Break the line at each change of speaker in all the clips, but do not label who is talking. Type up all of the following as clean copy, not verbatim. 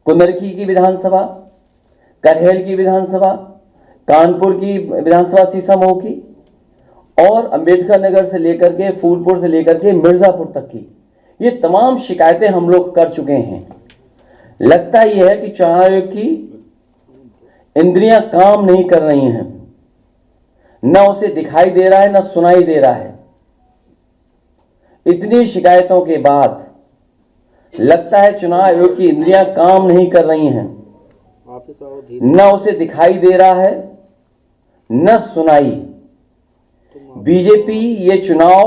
कुंदरकी की विधानसभा, करहेल की विधानसभा, कानपुर की विधानसभा शीशमऊ की, और अंबेडकर नगर से लेकर के फूलपुर से लेकर के मिर्जापुर तक की, ये तमाम शिकायतें हम लोग कर चुके हैं। लगता यह है कि चुनाव आयोग की इंद्रियां काम नहीं कर रही हैं, न उसे दिखाई दे रहा है न सुनाई दे रहा है। इतनी शिकायतों के बाद लगता है चुनाव आयोग की इंद्रियां काम नहीं कर रही हैं, न उसे दिखाई दे रहा है न सुनाई। बीजेपी ये चुनाव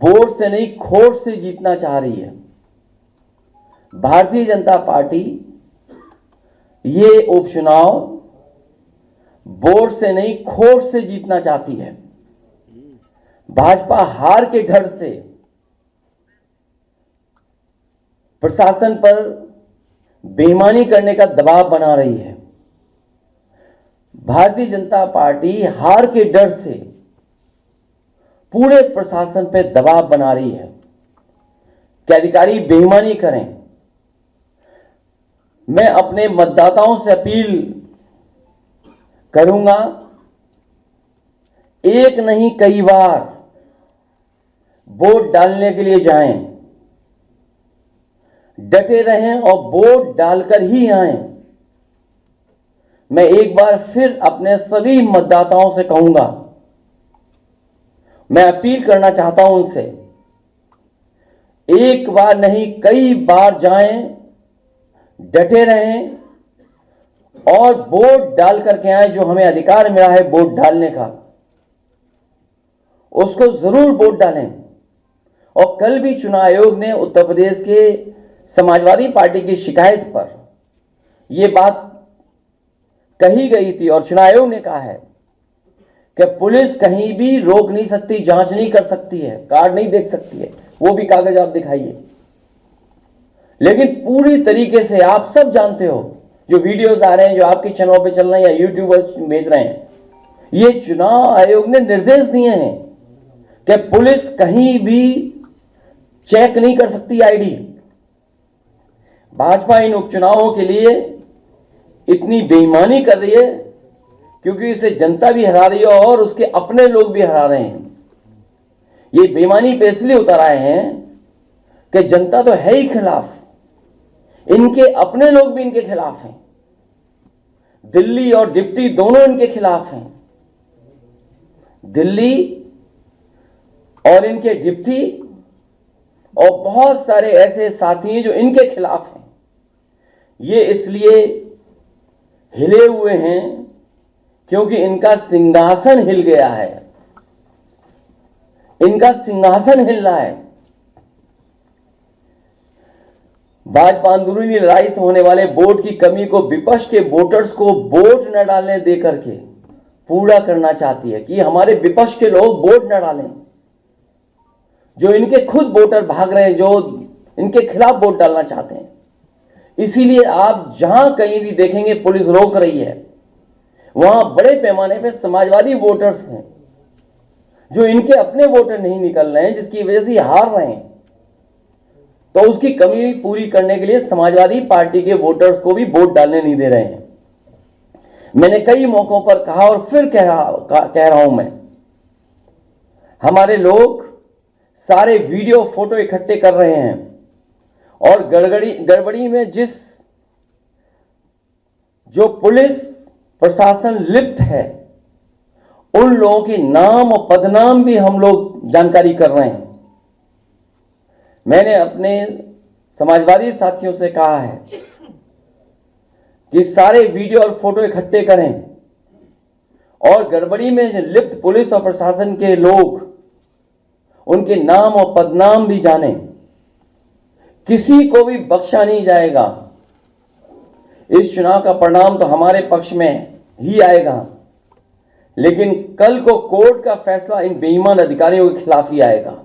वोट से नहीं खोट से जीतना चाह रही है। भारतीय जनता पार्टी ये उपचुनाव वोट से नहीं खोट से जीतना चाहती है। भाजपा हार के डर से प्रशासन पर बेईमानी करने का दबाव बना रही है। भारतीय जनता पार्टी हार के डर से पूरे प्रशासन पर दबाव बना रही है कि अधिकारी बेईमानी करें। मैं अपने मतदाताओं से अपील करूंगा, एक नहीं कई बार वोट डालने के लिए जाएं, डटे रहें और वोट डालकर ही आएं। मैं एक बार फिर अपने सभी मतदाताओं से कहूंगा, मैं अपील करना चाहता हूं उनसे, एक बार नहीं कई बार जाएं, डटे रहें और वोट डाल करके आए। जो हमें अधिकार मिला है वोट डालने का, उसको जरूर वोट डालें। और कल भी चुनाव आयोग ने उत्तर प्रदेश के समाजवादी पार्टी की शिकायत पर यह बात कही गई थी और चुनाव आयोग ने कहा है कि पुलिस कहीं भी रोक नहीं सकती, जांच नहीं कर सकती है, कार्ड नहीं देख सकती है, वो भी कागज आप दिखाइए। लेकिन पूरी तरीके से आप सब जानते हो, जो वीडियोस आ रहे हैं, जो आपके चैनलों पे चल रहे हैं या यूट्यूबर्स भेज रहे हैं, ये चुनाव आयोग ने निर्देश दिए हैं कि पुलिस कहीं भी चेक नहीं कर सकती आईडी। भाजपा इन उपचुनावों के लिए इतनी बेईमानी कर रही है क्योंकि इसे जनता भी हरा रही है और उसके अपने लोग भी हरा रहे हैं। ये बेईमानी पे इसलिए उतर आए हैं कि जनता तो है ही खिलाफ, इनके अपने लोग भी इनके खिलाफ हैं। दिल्ली और डिप्टी दोनों इनके खिलाफ हैं। दिल्ली और इनके डिप्टी और बहुत सारे ऐसे साथी हैं जो इनके खिलाफ हैं। ये इसलिए हिले हुए हैं क्योंकि इनका सिंहासन हिल गया है, इनका सिंहासन हिल रहा है। भाजपा अंदरूनी लड़ाई से होने वाले वोट की कमी को विपक्ष के वोटर्स को वोट न डालने देकर के पूरा करना चाहती है कि हमारे विपक्ष के लोग वोट न डालें। जो इनके खुद वोटर भाग रहे हैं, जो इनके खिलाफ वोट डालना चाहते हैं। इसीलिए आप जहां कहीं भी देखेंगे पुलिस रोक रही है, वहां बड़े पैमाने पे समाजवादी वोटर्स हैं जो इनके अपने वोटर नहीं निकल रहे हैं, जिसकी वजह से हार रहे हैं। तो उसकी कमी पूरी करने के लिए समाजवादी पार्टी के वोटर्स को भी वोट डालने नहीं दे रहे हैं। मैंने कई मौकों पर कहा और फिर कह रहा हूं मैं, हमारे लोग सारे वीडियो फोटो इकट्ठे कर रहे हैं और गड़बड़ी में जो पुलिस प्रशासन लिप्त है, उन लोगों के नाम और पदनाम भी हम लोग जानकारी कर रहे हैं। मैंने अपने समाजवादी साथियों से कहा है कि सारे वीडियो और फोटो इकट्ठे करें और गड़बड़ी में लिप्त पुलिस और प्रशासन के लोग, उनके नाम और पदनाम भी जानें। किसी को भी बख्शा नहीं जाएगा। इस चुनाव का परिणाम तो हमारे पक्ष में ही आएगा, लेकिन कल को कोर्ट का फैसला इन बेईमान अधिकारियों के खिलाफ ही आएगा।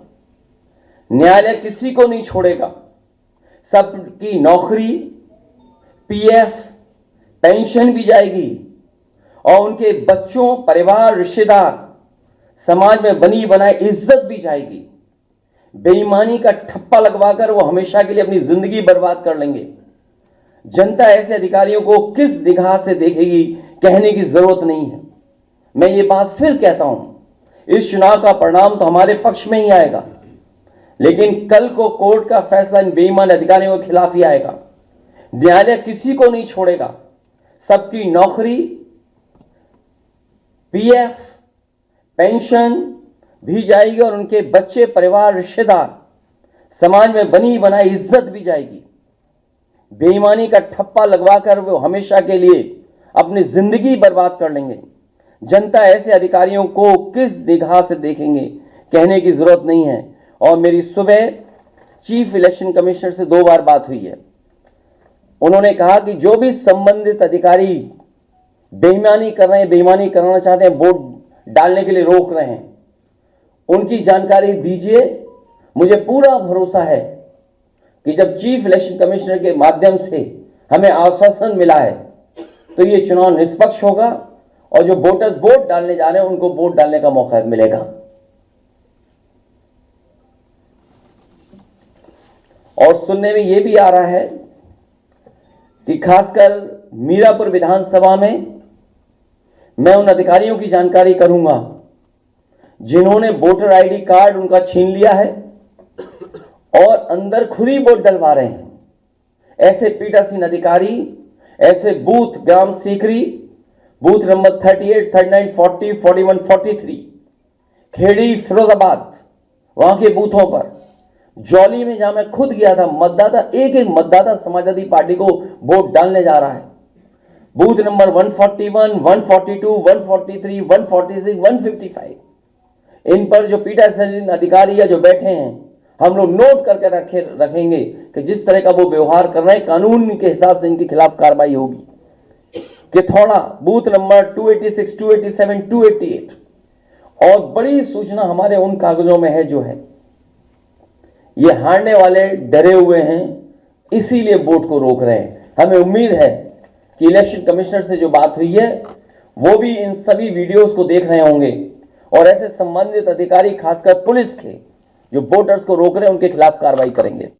न्यायालय किसी को नहीं छोड़ेगा। सबकी नौकरी, पीएफ, पेंशन भी जाएगी और उनके बच्चों, परिवार, रिश्तेदार, समाज में बनी बनाई इज्जत भी जाएगी। बेईमानी का ठप्पा लगवाकर वो हमेशा के लिए अपनी जिंदगी बर्बाद कर लेंगे। जनता ऐसे अधिकारियों को किस निगाह से देखेगी कहने की जरूरत नहीं है। मैं ये बात फिर कहता हूं, इस चुनाव का परिणाम तो हमारे पक्ष में ही आएगा, लेकिन कल को कोर्ट का फैसला इन बेईमान अधिकारियों के खिलाफ ही आएगा। न्यायालय किसी को नहीं छोड़ेगा, सबकी नौकरी, पीएफ, पेंशन भी जाएगी और उनके बच्चे, परिवार, रिश्तेदार, समाज में बनी बनाई इज्जत भी जाएगी। बेईमानी का ठप्पा लगवाकर वो हमेशा के लिए अपनी जिंदगी बर्बाद कर लेंगे। जनता ऐसे अधिकारियों को किस निगाह से देखेंगे कहने की जरूरत नहीं है। और मेरी सुबह चीफ इलेक्शन कमिश्नर से 2 बार बात हुई है। उन्होंने कहा कि जो भी संबंधित अधिकारी बेईमानी कर रहे हैं, बेईमानी कराना चाहते हैं, वोट डालने के लिए रोक रहे हैं, उनकी जानकारी दीजिए। मुझे पूरा भरोसा है कि जब चीफ इलेक्शन कमिश्नर के माध्यम से हमें आश्वासन मिला है तो ये चुनाव निष्पक्ष होगा और जो वोटर्स वोट डालने जा रहे हैं उनको वोट डालने का मौका मिलेगा। और सुनने में यह भी आ रहा है कि खासकर मीरापुर विधानसभा में मैं उन अधिकारियों की जानकारी करूंगा जिन्होंने वोटर आईडी कार्ड उनका छीन लिया है और अंदर खुद ही वोट डलवा रहे हैं। ऐसे पीठासीन अधिकारी, ऐसे बूथ ग्राम सीकरी, बूथ नंबर 38, 39, 40, 41, 43, खेड़ी, फिरोजाबाद, वहां के बूथों पर, जौली में जहां मैं खुद गया था, मतदाता एक मतदाता समाजवादी पार्टी को वोट डालने जा रहा है। बूथ नंबर 141, 142, 143, 146, 155, इन पर जो पीठासीन अधिकारी या जो बैठे हैं, हम लोग नोट करके रखेंगे कि जिस तरह का वो व्यवहार कर रहे हैं कानून के हिसाब से इनके खिलाफ कार्रवाई होगी। कि थोड़ा बूथ नंबर 286, 287, 288 और बड़ी सूचना हमारे उन कागजों में है जो है ये हारने वाले डरे हुए हैं, इसीलिए वोट को रोक रहे हैं। हमें उम्मीद है कि इलेक्शन कमिश्नर से जो बात हुई है वो भी इन सभी वीडियोस को देख रहे होंगे और ऐसे संबंधित अधिकारी खासकर पुलिस के जो वोटर्स को रोक रहे हैं उनके खिलाफ कार्रवाई करेंगे।